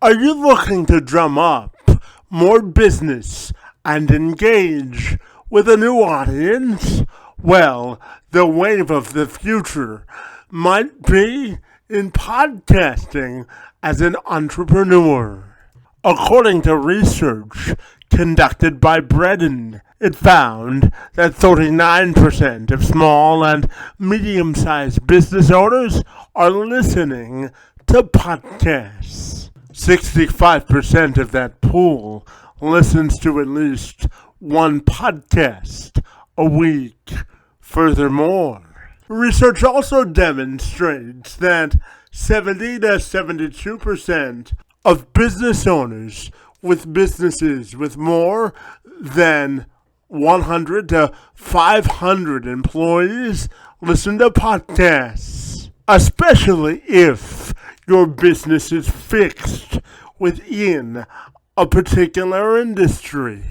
Are you looking to drum up more business and engage with a new audience? Well, the wave of the future might be in podcasting as an entrepreneur. According to research conducted by Bredin, it found that 39% of small and medium-sized business owners are listening to podcasts. 65% of that pool listens to at least one podcast a week. Furthermore, research also demonstrates that 70 to 72% of business owners with businesses with more than 100 to 500 employees listen to podcasts, especially if your business is fixed within a particular industry.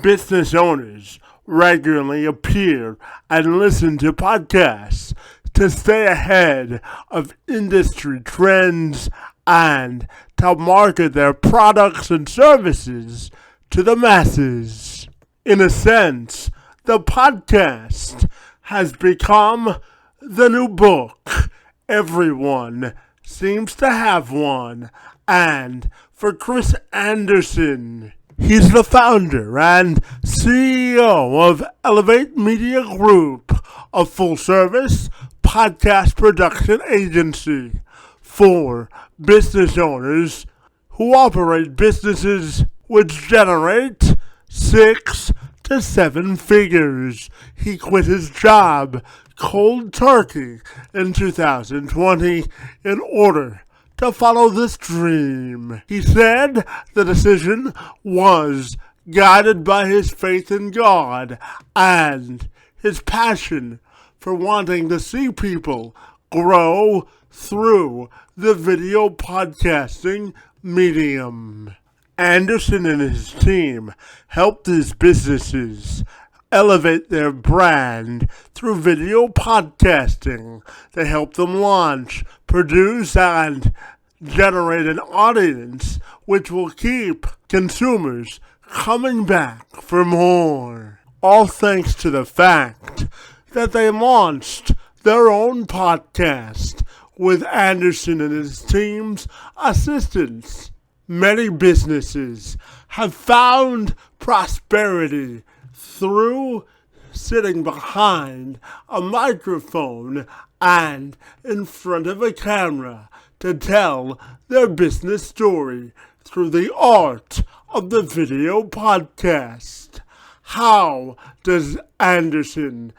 Business owners regularly appear and listen to podcasts to stay ahead of industry trends and to market their products and services to the masses. In a sense, the podcast has become the new book. Everyone seems to have one. And for Chris Anderson, he's the founder and CEO of Elevate Media Group, a full-service podcast production agency for business owners who operate businesses which generate 6 to 7 figures. He quit his job cold turkey in 2020 in order to follow this dream. He said the decision was guided by his faith in God and his passion for wanting to see people grow through the video podcasting medium. Anderson and his team helped these businesses elevate their brand through video podcasting. They help them launch, produce, and generate an audience which will keep consumers coming back for more. All thanks to the fact that they launched their own podcast with Anderson and his team's assistance. Many businesses have found prosperity through sitting behind a microphone and in front of a camera to tell their business story through the art of the video podcast. How does Anderson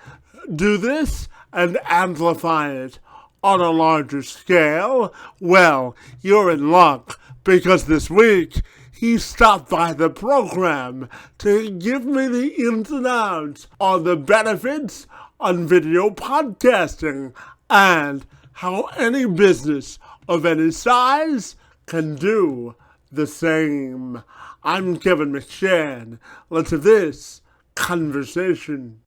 do this and amplify it on a larger scale? Well, you're in luck, because this week he stopped by the program to give me the ins and outs on the benefits on video podcasting and how any business of any size can do the same. I'm Kevin McShann. Let's have this conversation.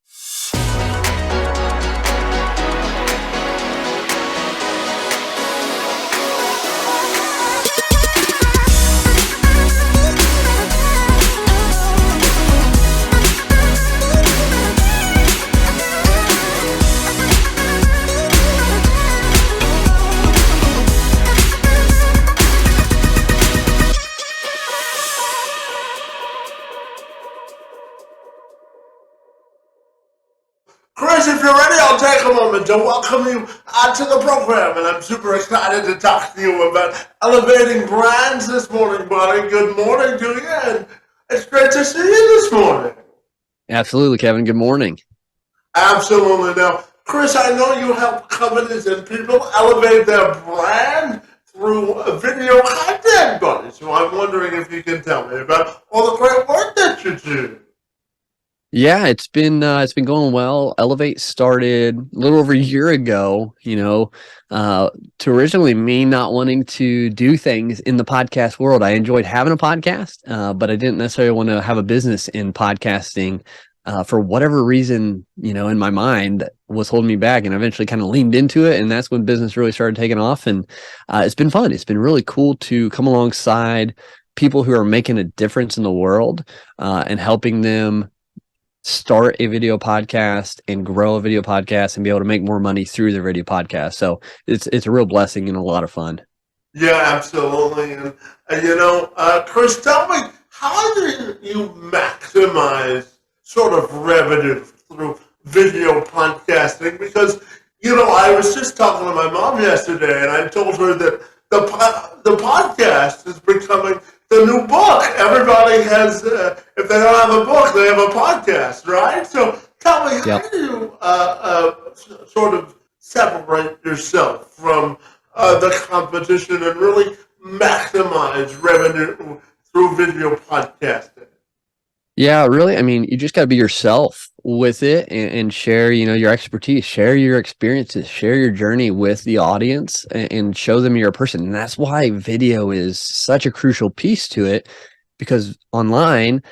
Chris, if you're ready, I'll take a moment to welcome you to the program, and I'm super excited to talk to you about elevating brands this morning, buddy. Good morning to you, and it's great to see you this morning. Absolutely, Kevin. Good morning. Absolutely. Now, Chris, I know you help companies and people elevate their brand through video content, buddy, so I'm wondering if you can tell me about all the great work that you do. Yeah, it's been going well. Elevate started a little over a year ago, to originally me not wanting to do things in the podcast world. I enjoyed having a podcast, but I didn't necessarily want to have a business in podcasting. for whatever reason, in my mind was holding me back, and I eventually kind of leaned into it. And that's when business really started taking off. And it's been fun. It's been really cool to come alongside people who are making a difference in the world, and helping them start a video podcast and grow a video podcast and be able to make more money through their video podcast. So it's a real blessing and a lot of fun. Yeah, absolutely. And Chris, tell me, how do you maximize sort of revenue through video podcasting? Because, I was just talking to my mom yesterday, and I told her that the podcast is becoming the new book. Everybody has, if they don't have a book, they have a podcast, right? So tell me, how do you sort of separate yourself from the competition and really maximize revenue through video podcasting? Yeah, really. I mean, you just got to be yourself with it, and share, your expertise, share your experiences, share your journey with the audience, and show them you're a person. And that's why video is such a crucial piece to it, because online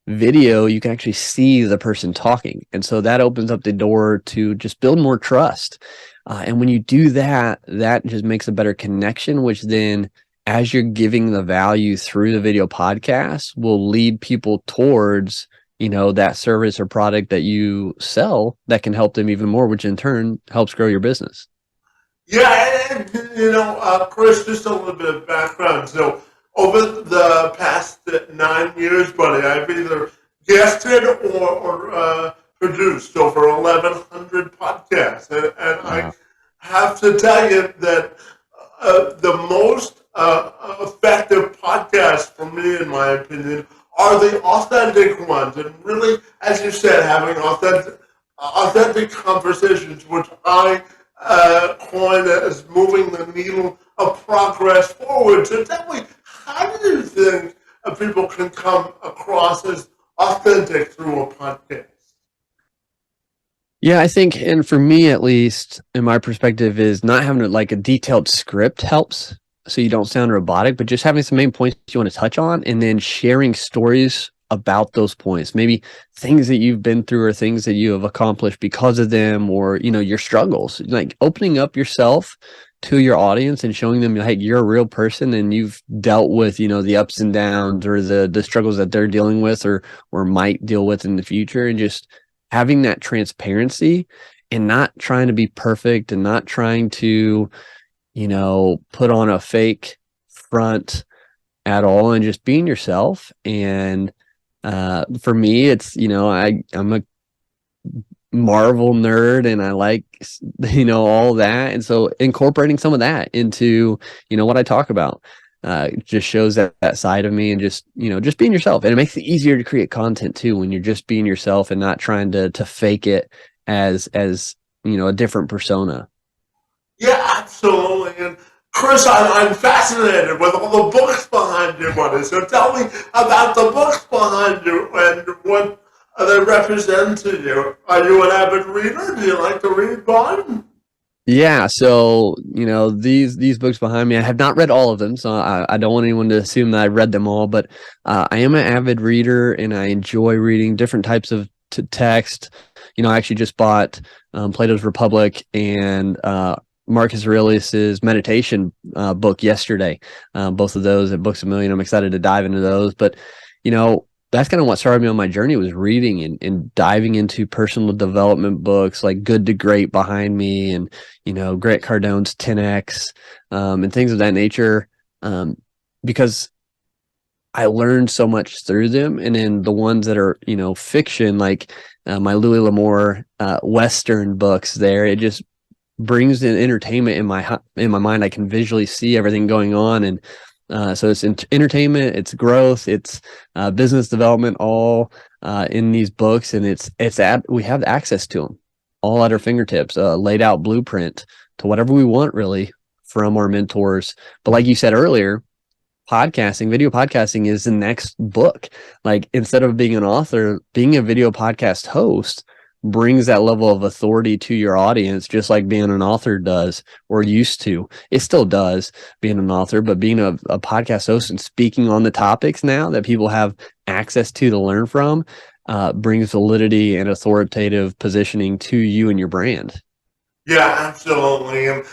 video, you can actually see the person talking. And so that opens up the door to just build more trust. And when you do that, that just makes a better connection, which then, as you're giving the value through the video podcast, will lead people towards, that service or product that you sell that can help them even more, which in turn helps grow your business. Yeah, and Chris, just a little bit of background. So over the past 9 years, buddy, I've either guested or produced over 1,100 podcasts. And I have to tell you that the most effective podcasts for me, in my opinion, are the authentic ones. And really, as you said, having authentic conversations, which I coin as moving the needle of progress forward. So tell me, how do you think people can come across as authentic through a podcast? Yeah, I think, and for me at least, in my perspective, is not having a detailed script helps, so you don't sound robotic, but just having some main points you want to touch on, and then sharing stories about those points, maybe things that you've been through or things that you have accomplished because of them, or your struggles, like opening up yourself to your audience and showing them, hey, you're a real person and you've dealt with the ups and downs or the struggles that they're dealing with or might deal with in the future, and just having that transparency and not trying to be perfect and not trying to put on a fake front at all, and just being yourself. And for me, it's I'm a Marvel nerd, and I like all that, and so incorporating some of that into what I talk about just shows that side of me, and just being yourself. And it makes it easier to create content too when you're just being yourself and not trying to fake it as a different persona. Yeah, absolutely. And Chris, I'm fascinated with all the books behind you, buddy. So tell me about the books behind you and what they represent to you. Are you an avid reader? Do you like to read, Bud? Yeah, so these books behind me, I have not read all of them, so I don't want anyone to assume that I've read them all. But I am an avid reader, and I enjoy reading different types of text. I actually just bought Plato's Republic and Marcus Aurelius's meditation book yesterday. Both of those at Books A Million. I'm excited to dive into those. But that's kind of what started me on my journey, was reading and diving into personal development books like Good to Great behind me, and Grant Cardone's 10X, and things of that nature, because I learned so much through them. And then the ones that are fiction, like my Louis L'Amour Western books, there, it just brings in entertainment in my mind. I can visually see everything going on, and so it's entertainment, it's growth, it's business development, all in these books, and we have access to them all at our fingertips, laid out blueprint to whatever we want, really, from our mentors. But like you said earlier, video podcasting is the next book. Like, instead of being an author, being a video podcast host brings that level of authority to your audience, just like being an author does, or used to. It still does, being an author, but being a podcast host and speaking on the topics now that people have access to learn from, brings validity and authoritative positioning to you and your brand. Yeah, absolutely. And,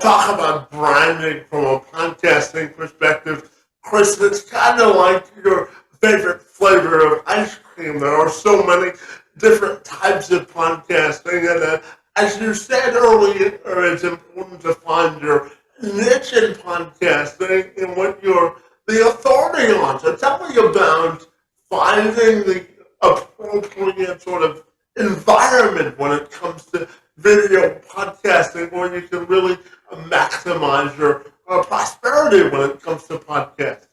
talk about branding from a podcasting perspective. Chris, it's kind of like your favorite flavor of ice cream. There are so many different types of podcasting. And as you said earlier, it's important to find your niche in podcasting and what you're the authority on. So tell me about finding the appropriate sort of environment when it comes to video podcasting where you can really maximize your prosperity when it comes to podcasting.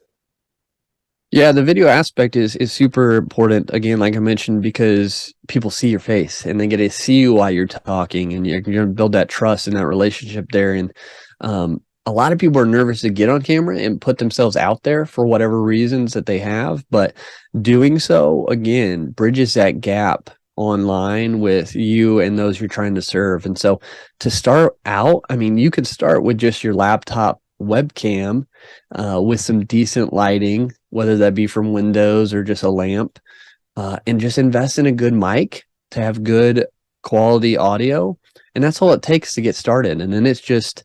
Yeah, the video aspect is super important. Again, like I mentioned, because people see your face and they get to see you while you're talking, and you're going to build that trust and that relationship there. And a lot of people are nervous to get on camera and put themselves out there for whatever reasons that they have, but doing so again bridges that gap online with you and those you're trying to serve. And so to start out, I mean, you could start with just your laptop webcam with some decent lighting, whether that be from Windows or just a lamp, and just invest in a good mic to have good quality audio. And that's all it takes to get started. And then it's just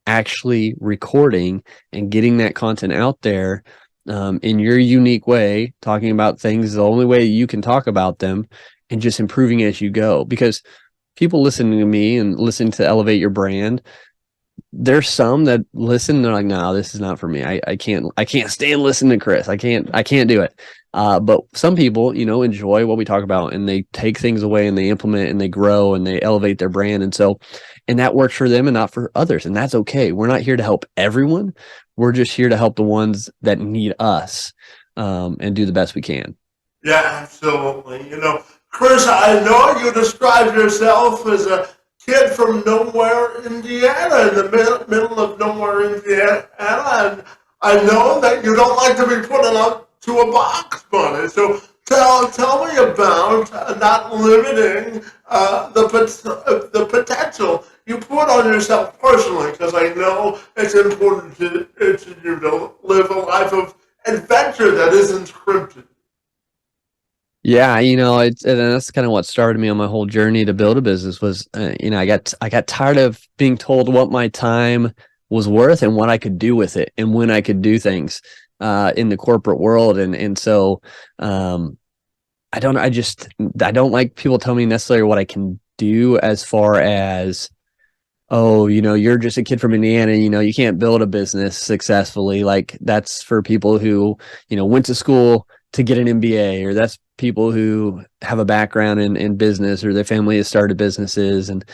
actually recording and getting that content out there in your unique way, talking about things the only way you can talk about them, and just improving as you go. Because people listening to me and listening to Elevate Your Brand, there's some that listen, they're like, no, this is not for me. I can't stand listening to Chris. I can't do it. But some people, enjoy what we talk about, and they take things away and they implement and they grow and they elevate their brand. And that works for them and not for others. And that's okay. We're not here to help everyone. We're just here to help the ones that need us, and do the best we can. Yeah, absolutely. Chris, I know you describe yourself as a kid from nowhere, Indiana, in the middle of nowhere, Indiana, and I know that you don't like to be put into a box, buddy. So tell me about not limiting the potential you put on yourself personally, because I know it's important to you to live a life of adventure that isn't scripted. Yeah, and that's kind of what started me on my whole journey to build a business was, I got tired of being told what my time was worth and what I could do with it and when I could do things in the corporate world. And so I don't like people telling me necessarily what I can do as far as, oh, you're just a kid from Indiana, you can't build a business successfully. Like that's for people who, went to school to get an MBA, or that's people who have a background in business, or their family has started businesses. And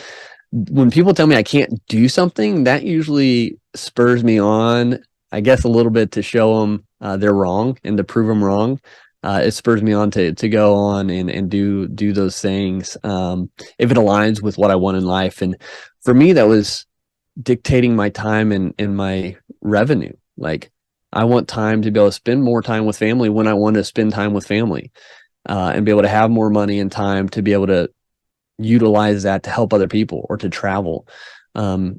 when people tell me I can't do something, that usually spurs me on, I guess, a little bit to show them they're wrong and to prove them wrong. It spurs me on to go on and do those things if it aligns with what I want in life. And for me, that was dictating my time and my revenue. Like, I want time to be able to spend more time with family when I want to spend time with family, and be able to have more money and time to be able to utilize that to help other people or to travel,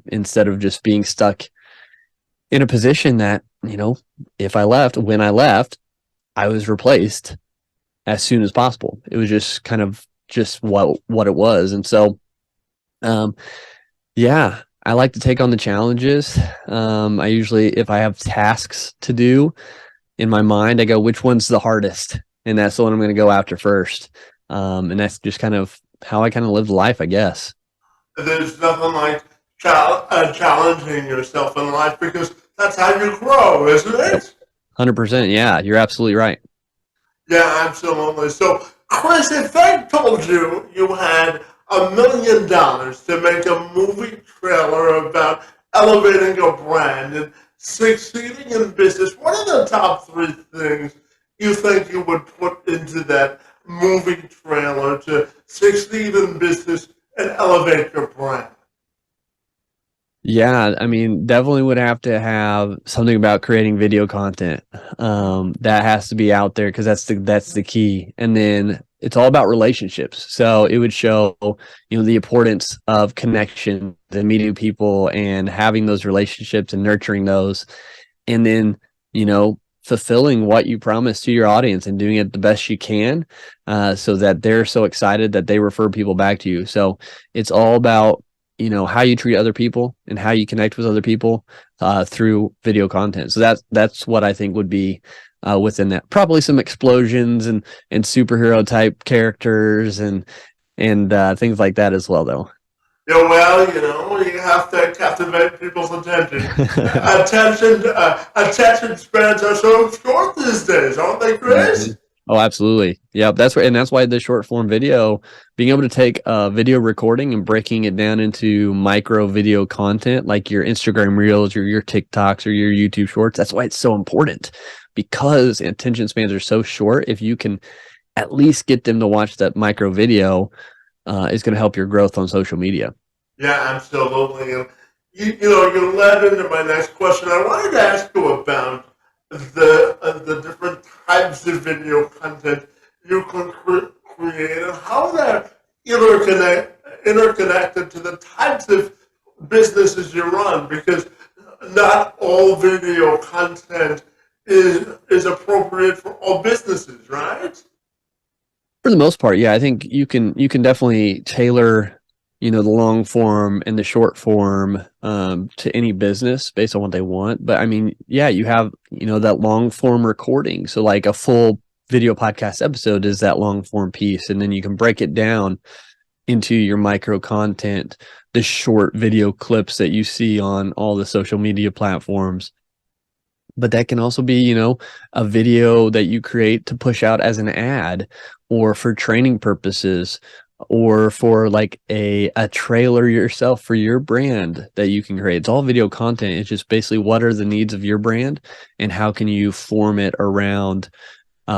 instead of just being stuck in a position that, when I left, I was replaced as soon as possible. It was just kind of just what it was. And so, yeah, I like to take on the challenges. I usually, if I have tasks to do in my mind, I go, which one's the hardest? And that's the one I'm going to go after first. And that's just kind of how I kind of live life, I guess. There's nothing like challenging yourself in life, because that's how you grow, isn't it? 100%. Yeah, you're absolutely right. Yeah, absolutely. So, Chris, if they told you you had $1 million to make a movie trailer about elevating your brand and succeeding in business, what are the top 3 things you think you would put into that movie trailer to succeed in business and elevate your brand? Yeah, I mean, definitely would have to have something about creating video content. That has to be out there because that's the key. And then it's all about relationships. So it would show, the importance of connection and meeting people and having those relationships and nurturing those. And then, fulfilling what you promised to your audience and doing it the best you can, so that they're so excited that they refer people back to you. So it's all about, how you treat other people and how you connect with other people through video content. So that's what I think would be within that. Probably some explosions and superhero type characters and things like that as well, though. Yeah, well, you have to captivate people's attention. Attention spans are so short these days, aren't they, Mhm. Chris? Oh, absolutely. Yeah, that's why the short form video, being able to take a video recording and breaking it down into micro video content like your Instagram Reels or your TikToks or your YouTube Shorts. That's why it's so important, because attention spans are so short. If you can at least get them to watch that micro video, is going to help your growth on social media. Yeah, absolutely. And you led into my next question. I wanted to ask you about the different types of video content you can create and how they're interconnected to the types of businesses you run, because not all video content is appropriate for all businesses, right? For the most part, yeah, I think you can definitely tailor, the long form and the short form to any business based on what they want. But I mean, yeah, you have, that long form recording. So like a full video podcast episode is that long form piece, and then you can break it down into your micro content, the short video clips that you see on all the social media platforms. But that can also be, a video that you create to push out as an ad or for training purposes or for like a trailer yourself for your brand that you can create. It's all video content. It's just basically what are the needs of your brand and how can you form it around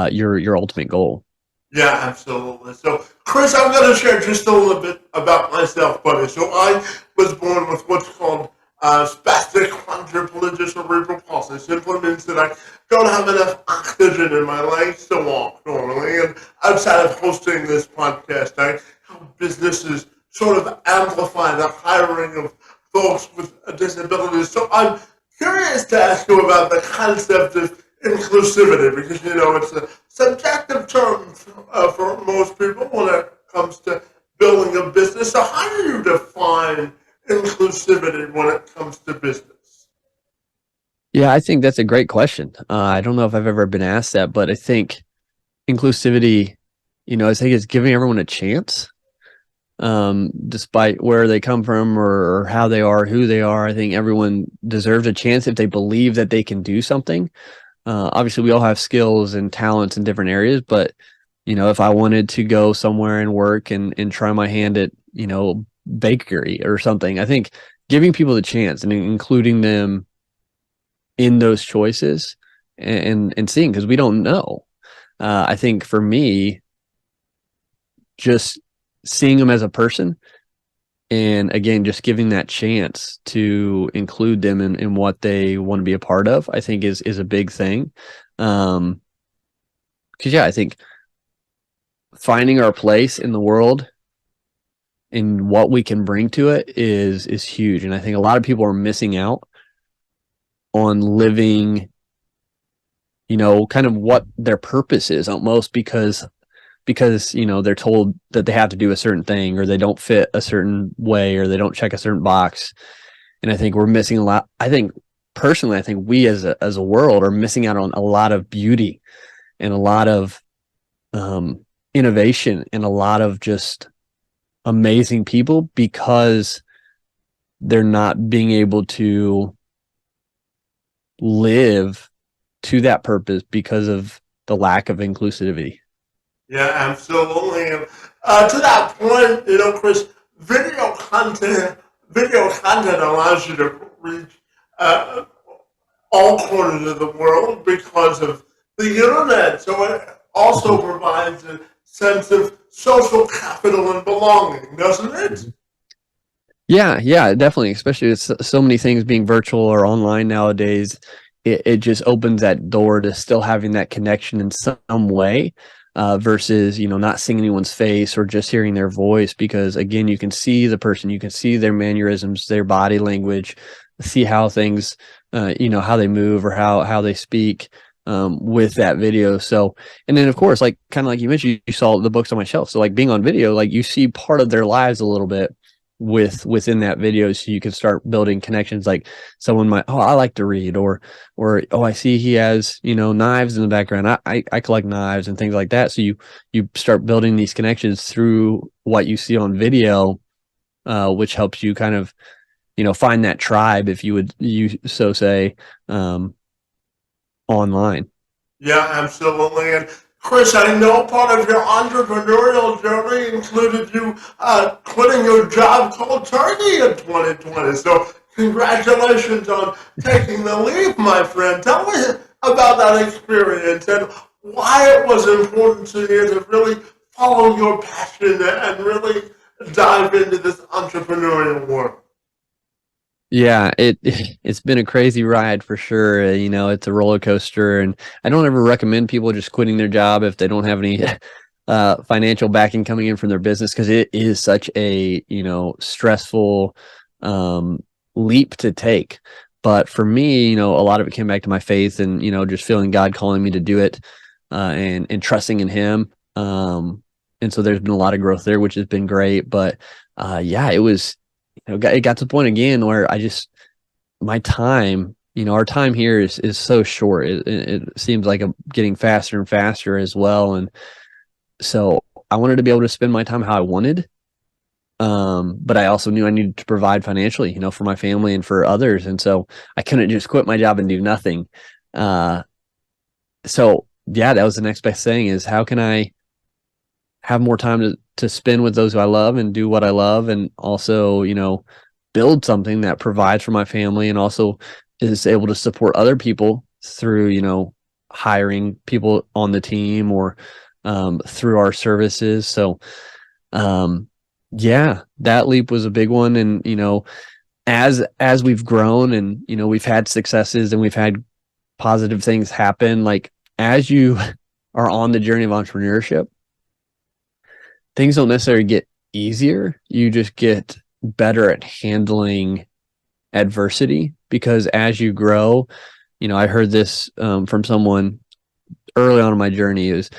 your ultimate goal. Yeah, absolutely. So, Chris, I'm going to share just a little bit about myself, buddy. So, I was born with what's called spastic quadriplegia cerebral palsy. Simply means that I don't have enough oxygen in my legs to walk normally. And outside of hosting this podcast, I help businesses sort of amplify the hiring of folks with disabilities. So, I'm curious to ask you about the concept of inclusivity, because it's a subjective term for most people when it comes to building a business. So how do you define inclusivity when it comes to business? Yeah, I think that's a great question. I don't know if I've ever been asked that, but I think inclusivity, I think it's giving everyone a chance, despite where they come from or how they are, who they are. I think everyone deserves a chance if they believe that they can do something. Obviously, we all have skills and talents in different areas, but if I wanted to go somewhere and work and try my hand at bakery or something, I think giving people the chance and including them in those choices and seeing, because we don't know. I think for me, just seeing them as a person, and again, just giving that chance to include them in what they want to be a part of, I think is a big thing. Because I think finding our place in the world and what we can bring to it is huge. And I think a lot of people are missing out on living, kind of what their purpose is almost because they're told that they have to do a certain thing or they don't fit a certain way or they don't check a certain box. And I think we're missing a lot. I think personally, we as a world are missing out on a lot of beauty and a lot of innovation and a lot of just amazing people because they're not being able to live to that purpose because of the lack of inclusivity. Yeah, absolutely. And to that point, Chris, video content allows you to reach all corners of the world because of the internet. So it also provides a sense of social capital and belonging, doesn't it? Yeah, definitely. Especially with so many things being virtual or online nowadays, it just opens that door to still having that connection in some way, versus not seeing anyone's face or just hearing their voice. Because again, you can see the person, you can see their mannerisms, their body language, see how things, how they move or how they speak. with that video. So, and then of course, like kind of like you mentioned, you saw the books on my shelf. So like being on video, like you see part of their lives a little bit within that video, so you can start building connections. Like someone might, oh, I like to read, or oh, I see he has, you know, knives in the background. I collect knives and things like that. So you start building these connections through what you see on video, which helps you kind of, you know, find that tribe, if you so say, online. Yeah, absolutely. And Chris, I know part of your entrepreneurial journey included you quitting your job cold turkey in 2020. So congratulations on taking the leap, my friend. Tell me about that experience and why it was important to you to really follow your passion and really dive into this entrepreneurial work. Yeah, it's been a crazy ride for sure. You know, it's a roller coaster, and I don't ever recommend people just quitting their job if they don't have any financial backing coming in from their business, because it is such a, you know, stressful um, leap to take. But for me, you know, a lot of it came back to my faith, and you know, just feeling God calling me to do it, and trusting in Him. And so there's been a lot of growth there, which has been great. But yeah, it was, you know, it got to the point again where I just, my time, you know, our time here is so short. It seems like I'm getting faster and faster as well. And so I wanted to be able to spend my time how I wanted. But I also knew I needed to provide financially, you know, for my family and for others. And so I couldn't just quit my job and do nothing. Uh, so yeah, that was the next best thing, is how can I have more time to spend with those who I love and do what I love, and also, you know, build something that provides for my family and also is able to support other people through, you know, hiring people on the team, or through our services. So um, yeah, that leap was a big one. And you know, as we've grown and, you know, we've had successes and we've had positive things happen, like as you are on the journey of entrepreneurship, things don't necessarily get easier. You just get better at handling adversity, because as you grow, you know, I heard this from someone early on in my journey, is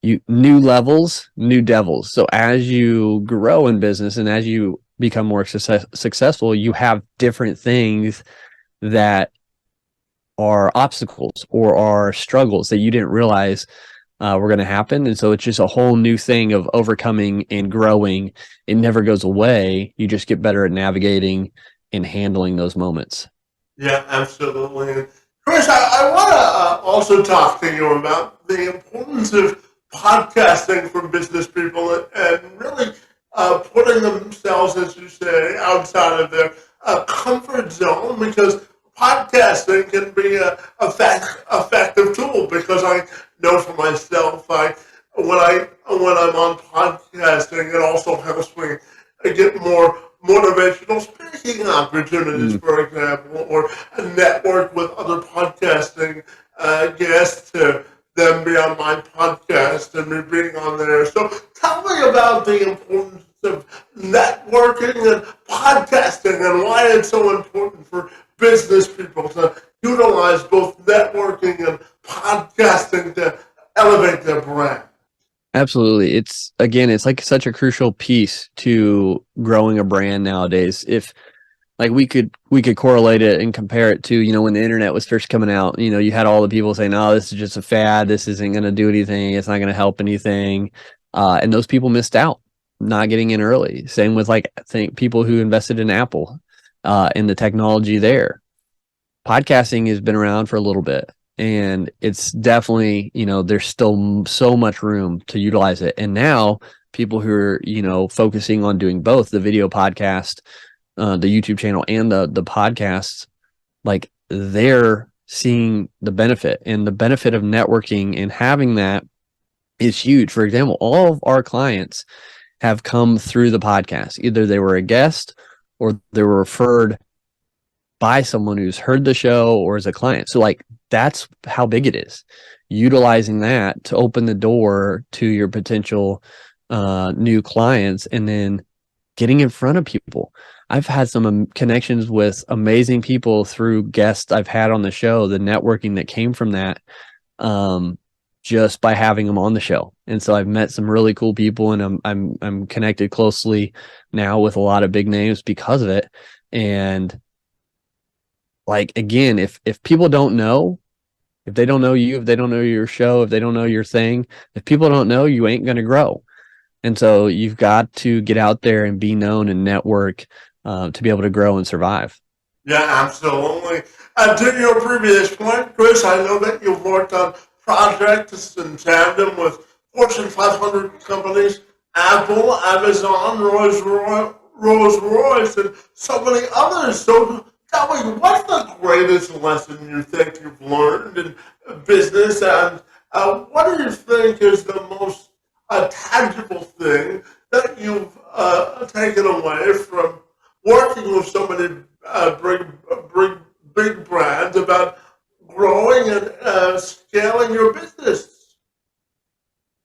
you new levels, new devils. So as you grow in business and as you become more successful, you have different things that are obstacles or are struggles that you didn't realize were going to happen. And so it's just a whole new thing of overcoming and growing. It never goes away. You just get better at navigating and handling those moments. Yeah, absolutely. Chris, I want to also talk to you about the importance of podcasting for business people and really putting themselves, as you say, outside of their comfort zone, because podcasting can be a effective tool. Because I know for myself, when I'm on podcasting, it also helps me get more motivational speaking opportunities, for example, or a network with other podcasting guests to them be on my podcast and me being on there. So tell me about the importance of networking and podcasting and why it's so important for business people to utilize both networking and podcasting to elevate their brand. Absolutely. It's again, it's like such a crucial piece to growing a brand nowadays. If like we could correlate it and compare it to, you know, when the internet was first coming out, you know, you had all the people saying, "Oh, this is just a fad. This isn't going to do anything. It's not going to help anything." And those people missed out, not getting in early. Same with like, I think people who invested in Apple, and the technology there. Podcasting has been around for a little bit, and it's definitely, you know, there's still so much room to utilize it. And now people who are, you know, focusing on doing both the video podcast, the YouTube channel, and the podcasts, like they're seeing the benefit, and the benefit of networking and having that is huge. For example, all of our clients have come through the podcast. Either they were a guest or they were referred by someone who's heard the show or as a client. So like that's how big it is. Utilizing that to open the door to your potential new clients, and then getting in front of people. I've had some connections with amazing people through guests I've had on the show, the networking that came from that. just by having them on the show. And so I've met some really cool people, and I'm connected closely now with a lot of big names because of it. And like, again, if people don't know, if they don't know you, if they don't know your show, if they don't know your thing, if people don't know, you ain't going to grow. And so you've got to get out there and be known and network to be able to grow and survive. Yeah, absolutely. And to your previous point, Chris, I know that you've worked on projects in tandem with Fortune 500 companies, Apple, Amazon, Rolls-Royce, and so many others. So tell me, what's the greatest lesson you think you've learned in business, and what do you think is the most tangible thing that you've taken away from working with so many big brands about growing and scaling your business?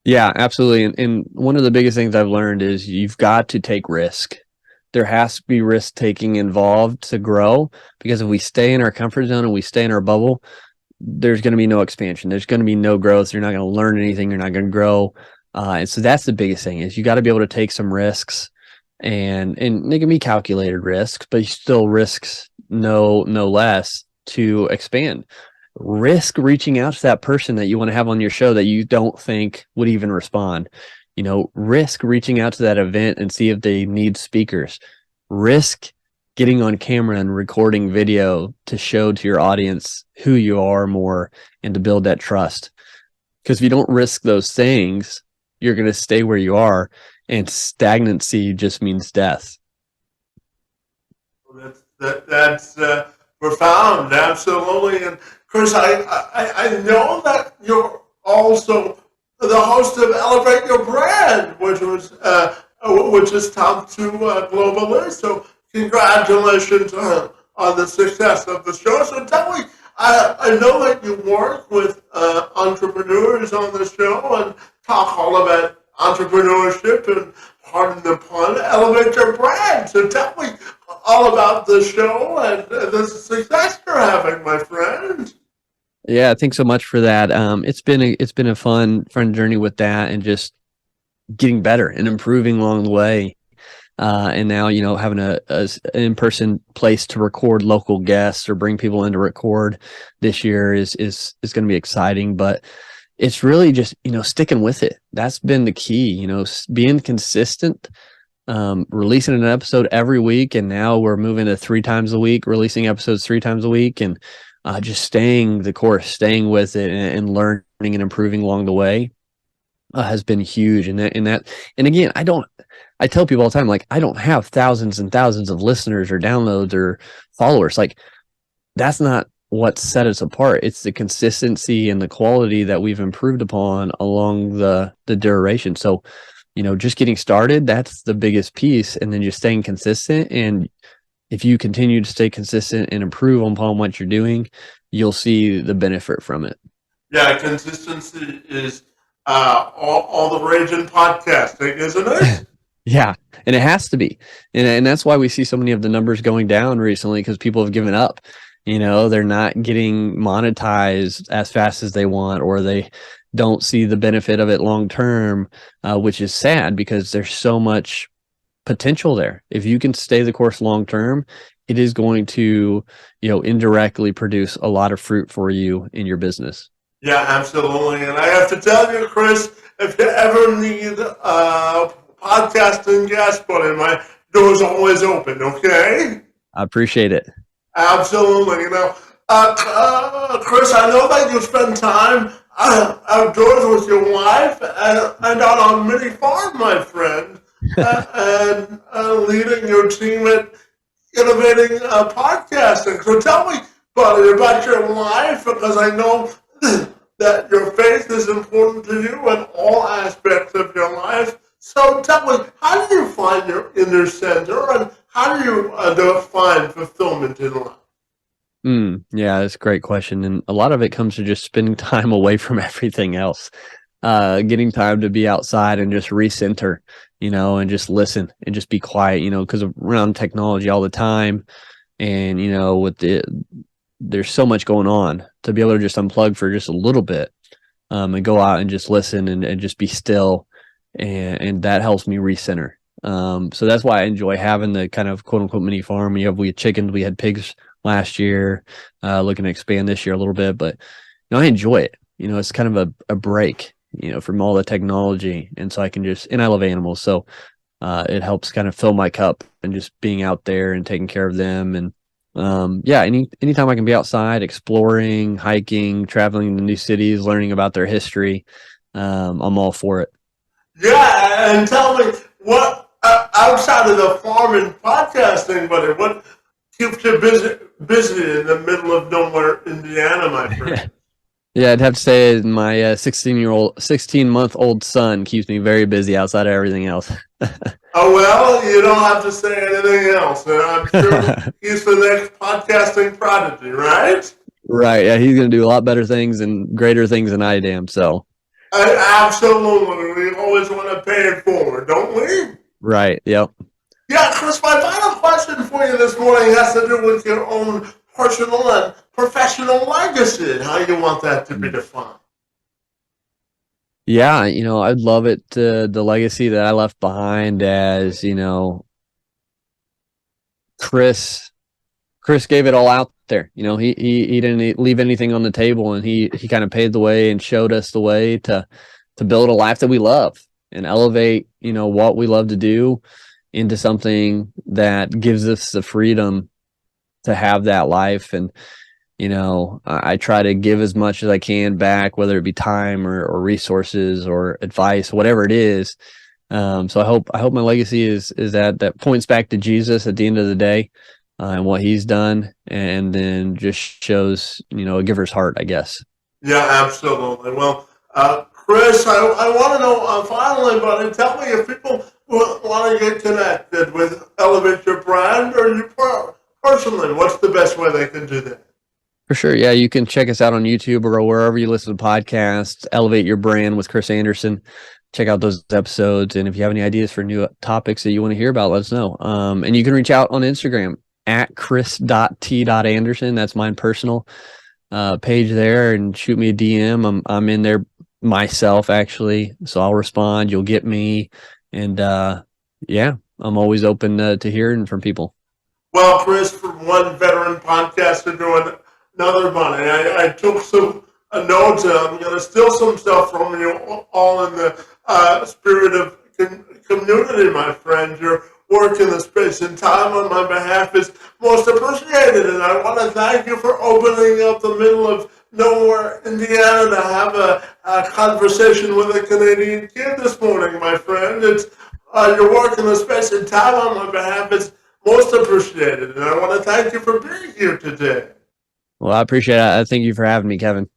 Yeah, absolutely. And one of the biggest things I've learned is you've got to take risk. There has to be risk taking involved to grow, because if we stay in our comfort zone and we stay in our bubble, there's going to be no expansion. There's going to be no growth. You're not going to learn anything. You're not going to grow. And so that's the biggest thing, is you got to be able to take some risks, and they can be calculated risks, but you still risks no less to expand. Risk reaching out to that person that you want to have on your show that you don't think would even respond. Risk reaching out to that event and see if they need speakers. Risk getting on camera and recording video to show to your audience who you are more, and to build that trust. Because if you don't risk those things, you're going to stay where you are, and stagnancy just means death. That's profound, absolutely. And Chris, I know that you're also the host of Elevate Your Brand, which is top 2 globally. So congratulations on the success of the show. So tell me, I know that you work with entrepreneurs on the show and talk all about entrepreneurship and, pardon the pun, elevate your brand. So tell me all about the show and the success you're having, my friend. Yeah, thanks so much for that. It's been a fun journey with that, and just getting better and improving along the way. And now, having an in-person place to record local guests or bring people in to record this year is going to be exciting. But it's really just, sticking with it. That's been the key, being consistent, releasing an episode every week. And now we're moving to 3 times a week, releasing episodes 3 times a week, and just staying the course, staying with it, and learning and improving along the way has been huge. And again, I tell people all the time, like, I don't have thousands and thousands of listeners or downloads or followers. Like, that's not what set us apart. It's the consistency and the quality that we've improved upon along the duration. So, just getting started, that's the biggest piece. And then just staying consistent. And if you continue to stay consistent and improve upon what you're doing, you'll see the benefit from it. Yeah, consistency is all the rage in podcasting, isn't it? Yeah, and it has to be. And that's why we see so many of the numbers going down recently, because people have given up. They're not getting monetized as fast as they want, or they don't see the benefit of it long term, which is sad, because there's so much potential there. If you can stay the course long term, it is going to, indirectly produce a lot of fruit for you in your business. Yeah, absolutely. And I have to tell you, Chris, if you ever need a podcasting guest, buddy, my door's always open, okay? I appreciate it. Absolutely. Chris, I know that you spend time outdoors with your wife and on a mini farm, my friend, and leading your team at innovating podcasting. So tell me, buddy, about your life, because I know that your faith is important to you in all aspects of your life. So tell me, how do you find your inner center, and how do you define fulfillment in life? Yeah, that's a great question. And a lot of it comes to just spending time away from everything else, getting time to be outside and just recenter, and just listen and just be quiet, because around technology all the time. And, there's so much going on, to be able to just unplug for just a little bit and go out and just listen and just be still. And that helps me recenter. So that's why I enjoy having the kind of quote unquote mini farm. We had chickens, we had pigs last year, looking to expand this year a little bit, but I enjoy it. It's kind of a break, from all the technology. And so and I love animals. So, it helps kind of fill my cup and just being out there and taking care of them. And, yeah, anytime I can be outside exploring, hiking, traveling to new cities, learning about their history, I'm all for it. Yeah, and tell me what outside of the farm and podcasting, buddy, what keeps you busy in the middle of nowhere, Indiana, my friend? Yeah, I'd have to say my 16-month-old son keeps me very busy outside of everything else. Oh, well, you don't have to say anything else. And I'm sure he's the next podcasting prodigy, right? Right. Yeah, he's going to do a lot better things and greater things than I am. So, Absolutely. We always want to pay it forward, don't we? right. Yep. Yeah, Chris, my final question for you this morning has to do with your own personal and professional legacy and how you want that to be defined. Yeah. I'd love it the legacy that I left behind as, Chris gave it all out there. He didn't leave anything on the table, and he kind of paved the way and showed us the way to build a life that we love and elevate, what we love to do into something that gives us the freedom to have that life. And, I try to give as much as I can back, whether it be time or resources or advice, whatever it is. So I hope my legacy is that points back to Jesus at the end of the day, and what he's done, and then just shows, a giver's heart, I guess. Yeah, absolutely. Well, Chris, I want to know finally, buddy, tell me if people want to get connected with Elevate Your Brand or you personally, what's the best way they can do that? For sure. Yeah, you can check us out on YouTube or wherever you listen to podcasts. Elevate Your Brand with Chris Anderson. Check out those episodes. And if you have any ideas for new topics that you want to hear about, let us know. And you can reach out on Instagram at chris.t.anderson. That's mine personal page there, and shoot me a DM. I'm in there myself, actually. So I'll respond. You'll get me. And yeah, I'm always open to hearing from people. Well, Chris, from one veteran podcaster to another one, I took some notes, and I'm going to steal some stuff from you, all in the spirit of community, my friend. Your work in the space and time on my behalf is most appreciated, and I want to thank you for opening up the middle of nowhere, Indiana, to have a conversation with a Canadian kid this morning, my friend. It's your work in the space and time on my behalf is most appreciated, and I want to thank you for being here today. Well, I appreciate it. I thank you for having me, Kevin.